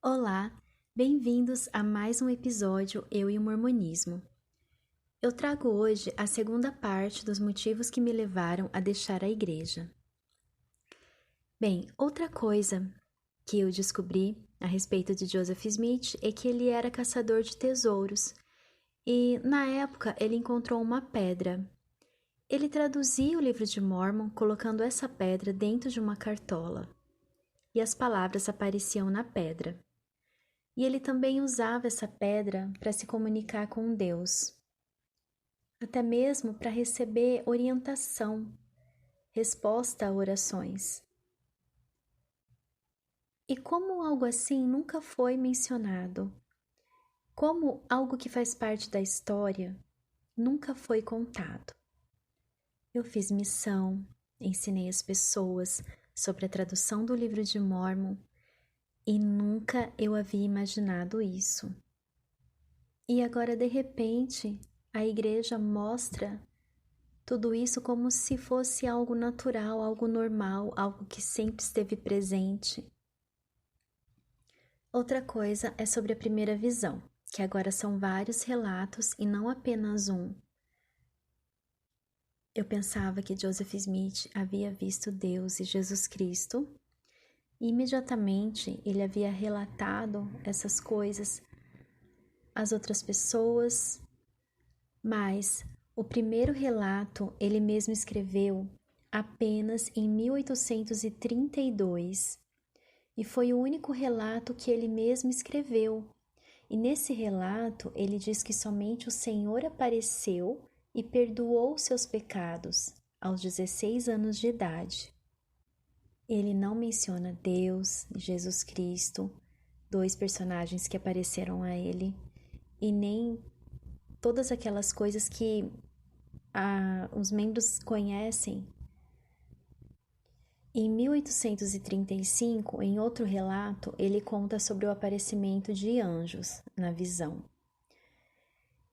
Olá, bem-vindos a mais um episódio Eu e o Mormonismo. Eu trago hoje a segunda parte dos motivos que me levaram a deixar a igreja. Bem, outra coisa que eu descobri a respeito de Joseph Smith é que ele era caçador de tesouros e, na época, ele encontrou uma pedra. Ele traduzia o livro de Mórmon colocando essa pedra dentro de uma cartola e as palavras apareciam na pedra. E ele também usava essa pedra para se comunicar com Deus, até mesmo para receber orientação, resposta a orações. E como algo assim nunca foi mencionado, como algo que faz parte da história nunca foi contado. Eu fiz missão, ensinei as pessoas sobre a tradução do livro de Mórmon e nunca eu havia imaginado isso. E agora, de repente, a igreja mostra tudo isso como se fosse algo natural, algo normal, algo que sempre esteve presente. Outra coisa é sobre a primeira visão, que agora são vários relatos e não apenas um. Eu pensava que Joseph Smith havia visto Deus e Jesus Cristo, e imediatamente ele havia relatado essas coisas às outras pessoas, mas o primeiro relato ele mesmo escreveu apenas em 1832 e foi o único relato que ele mesmo escreveu. E nesse relato ele diz que somente o Senhor apareceu e perdoou seus pecados aos 16 anos de idade. Ele não menciona Deus, Jesus Cristo, dois personagens que apareceram a ele, e nem todas aquelas coisas que os membros conhecem. Em 1835, em outro relato, ele conta sobre o aparecimento de anjos na visão.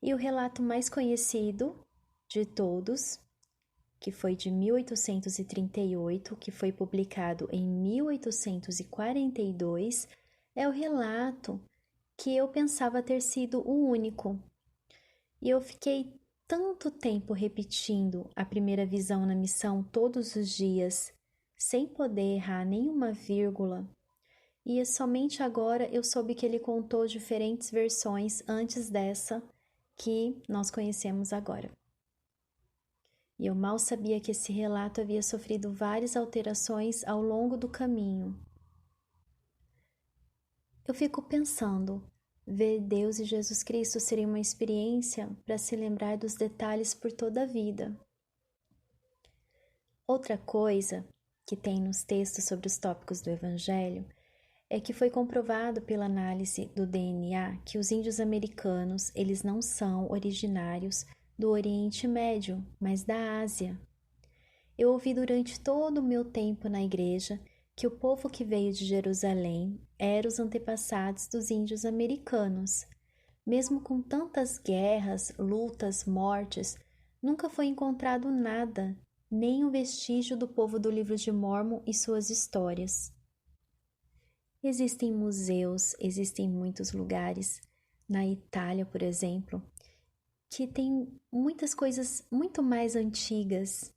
E o relato mais conhecido de todos, que foi de 1838, que foi publicado em 1842, é o relato que eu pensava ter sido o único. E eu fiquei tanto tempo repetindo a primeira visão na missão todos os dias, sem poder errar nenhuma vírgula, e somente agora eu soube que ele contou diferentes versões antes dessa que nós conhecemos agora. E eu mal sabia que esse relato havia sofrido várias alterações ao longo do caminho. Eu fico pensando, ver Deus e Jesus Cristo seria uma experiência para se lembrar dos detalhes por toda a vida. Outra coisa que tem nos textos sobre os tópicos do Evangelho é que foi comprovado pela análise do DNA que os índios americanos, eles não são originários do Oriente Médio, mas da Ásia. Eu ouvi durante todo o meu tempo na igreja que o povo que veio de Jerusalém eram os antepassados dos índios americanos. Mesmo com tantas guerras, lutas, mortes, nunca foi encontrado nada, nem um vestígio do povo do livro de Mórmon e suas histórias. Existem museus, existem muitos lugares, na Itália, por exemplo, que tem muitas coisas muito mais antigas.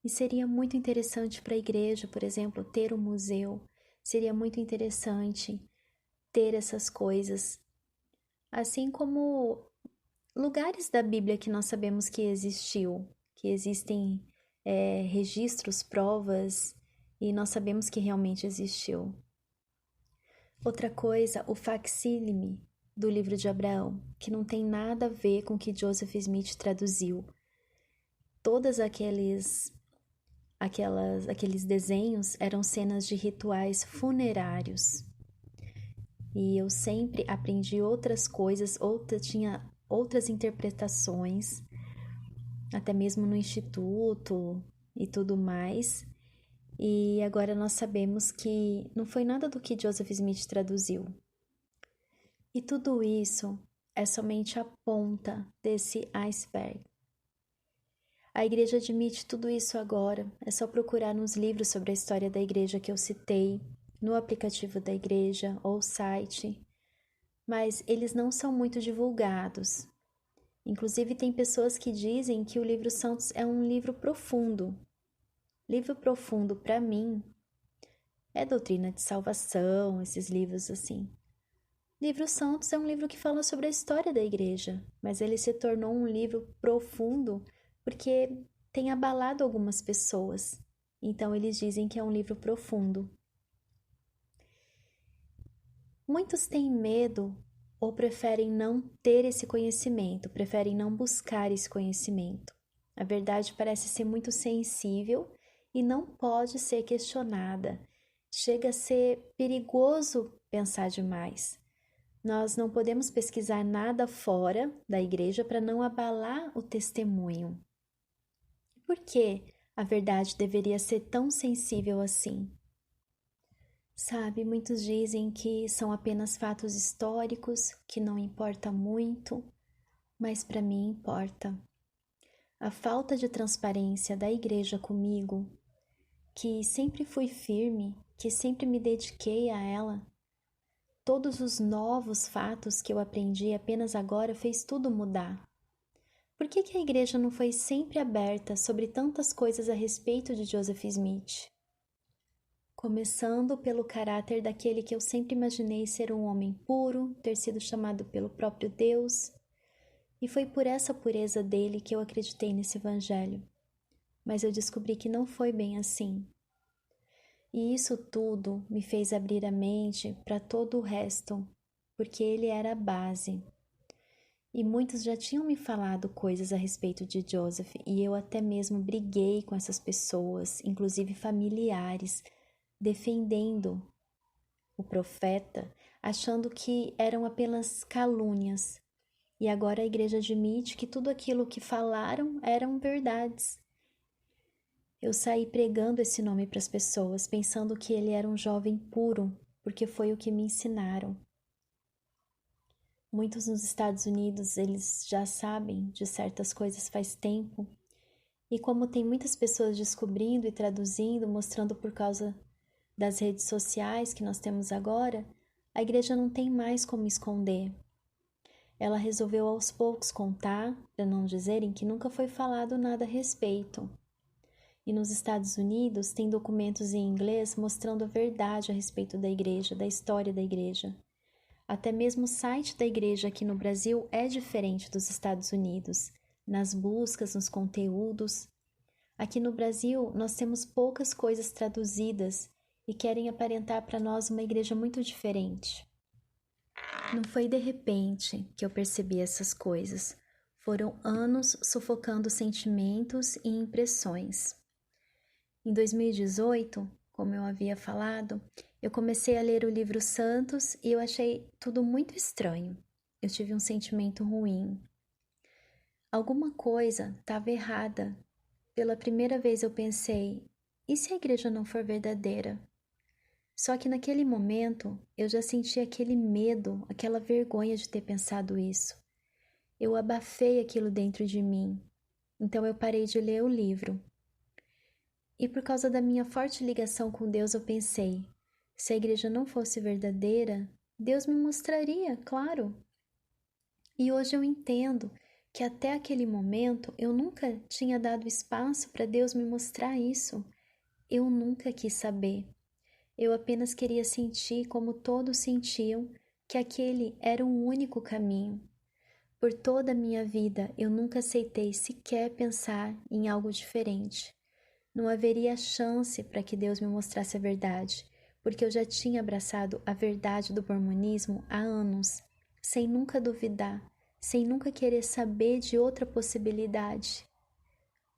E seria muito interessante para a igreja, por exemplo, ter um museu. Seria muito interessante ter essas coisas. Assim como lugares da Bíblia que nós sabemos que existiu, que existem registros, provas, e nós sabemos que realmente existiu. Outra coisa, o facsímile do livro de Abraão, que não tem nada a ver com o que Joseph Smith traduziu. Todos aqueles desenhos eram cenas de rituais funerários. E eu sempre aprendi outras coisas, tinha outras interpretações, até mesmo no instituto e tudo mais. E agora nós sabemos que não foi nada do que Joseph Smith traduziu. E tudo isso é somente a ponta desse iceberg. A igreja admite tudo isso agora, é só procurar nos livros sobre a história da igreja que eu citei, no aplicativo da igreja ou site, mas eles não são muito divulgados. Inclusive, tem pessoas que dizem que o Livro Santos é um livro profundo. Livro profundo, para mim, é doutrina de salvação, esses livros assim. Livro Santos é um livro que fala sobre a história da igreja, mas ele se tornou um livro profundo porque tem abalado algumas pessoas. Então, eles dizem que é um livro profundo. Muitos têm medo ou preferem não ter esse conhecimento, preferem não buscar esse conhecimento. A verdade parece ser muito sensível e não pode ser questionada. Chega a ser perigoso pensar demais. Nós não podemos pesquisar nada fora da igreja para não abalar o testemunho. Por que a verdade deveria ser tão sensível assim? Sabe, muitos dizem que são apenas fatos históricos, que não importa muito, mas para mim importa. A falta de transparência da igreja comigo, que sempre fui firme, que sempre me dediquei a ela, todos os novos fatos que eu aprendi apenas agora fez tudo mudar. Por que a igreja não foi sempre aberta sobre tantas coisas a respeito de Joseph Smith? Começando pelo caráter daquele que eu sempre imaginei ser um homem puro, ter sido chamado pelo próprio Deus, e foi por essa pureza dele que eu acreditei nesse evangelho. Mas eu descobri que não foi bem assim. E isso tudo me fez abrir a mente para todo o resto, porque ele era a base. E muitos já tinham me falado coisas a respeito de Joseph, e eu até mesmo briguei com essas pessoas, inclusive familiares, defendendo o profeta, achando que eram apenas calúnias. E agora a igreja admite que tudo aquilo que falaram eram verdades. Eu saí pregando esse nome para as pessoas, pensando que ele era um jovem puro, porque foi o que me ensinaram. Muitos nos Estados Unidos, eles já sabem de certas coisas faz tempo, e como tem muitas pessoas descobrindo e traduzindo, mostrando por causa das redes sociais que nós temos agora, a igreja não tem mais como esconder. Ela resolveu aos poucos contar, para não dizerem que nunca foi falado nada a respeito. E nos Estados Unidos tem documentos em inglês mostrando a verdade a respeito da igreja, da história da igreja. Até mesmo o site da igreja aqui no Brasil é diferente dos Estados Unidos, nas buscas, nos conteúdos. Aqui no Brasil nós temos poucas coisas traduzidas e querem aparentar para nós uma igreja muito diferente. Não foi de repente que eu percebi essas coisas. Foram anos sufocando sentimentos e impressões. Em 2018, como eu havia falado, eu comecei a ler o livro Santos e eu achei tudo muito estranho. Eu tive um sentimento ruim. Alguma coisa estava errada. Pela primeira vez eu pensei, e se a igreja não for verdadeira? Só que naquele momento eu já senti aquele medo, aquela vergonha de ter pensado isso. Eu abafei aquilo dentro de mim. Então eu parei de ler o livro. E por causa da minha forte ligação com Deus, eu pensei, se a igreja não fosse verdadeira, Deus me mostraria, claro. E hoje eu entendo que até aquele momento eu nunca tinha dado espaço para Deus me mostrar isso. Eu nunca quis saber. Eu apenas queria sentir como todos sentiam que aquele era o único caminho. Por toda a minha vida, eu nunca aceitei sequer pensar em algo diferente. Não haveria chance para que Deus me mostrasse a verdade, porque eu já tinha abraçado a verdade do mormonismo há anos, sem nunca duvidar, sem nunca querer saber de outra possibilidade.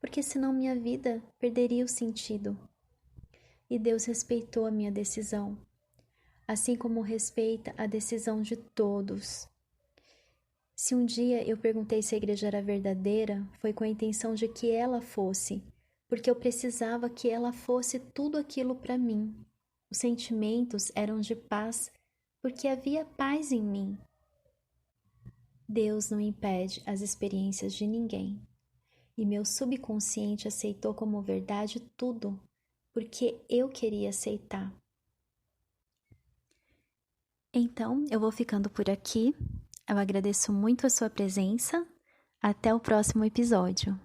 Porque senão minha vida perderia o sentido. E Deus respeitou a minha decisão, assim como respeita a decisão de todos. Se um dia eu perguntei se a igreja era verdadeira, foi com a intenção de que ela fosse, porque eu precisava que ela fosse tudo aquilo para mim. Os sentimentos eram de paz, porque havia paz em mim. Deus não impede as experiências de ninguém, e meu subconsciente aceitou como verdade tudo, porque eu queria aceitar. Então, eu vou ficando por aqui. Eu agradeço muito a sua presença. Até o próximo episódio.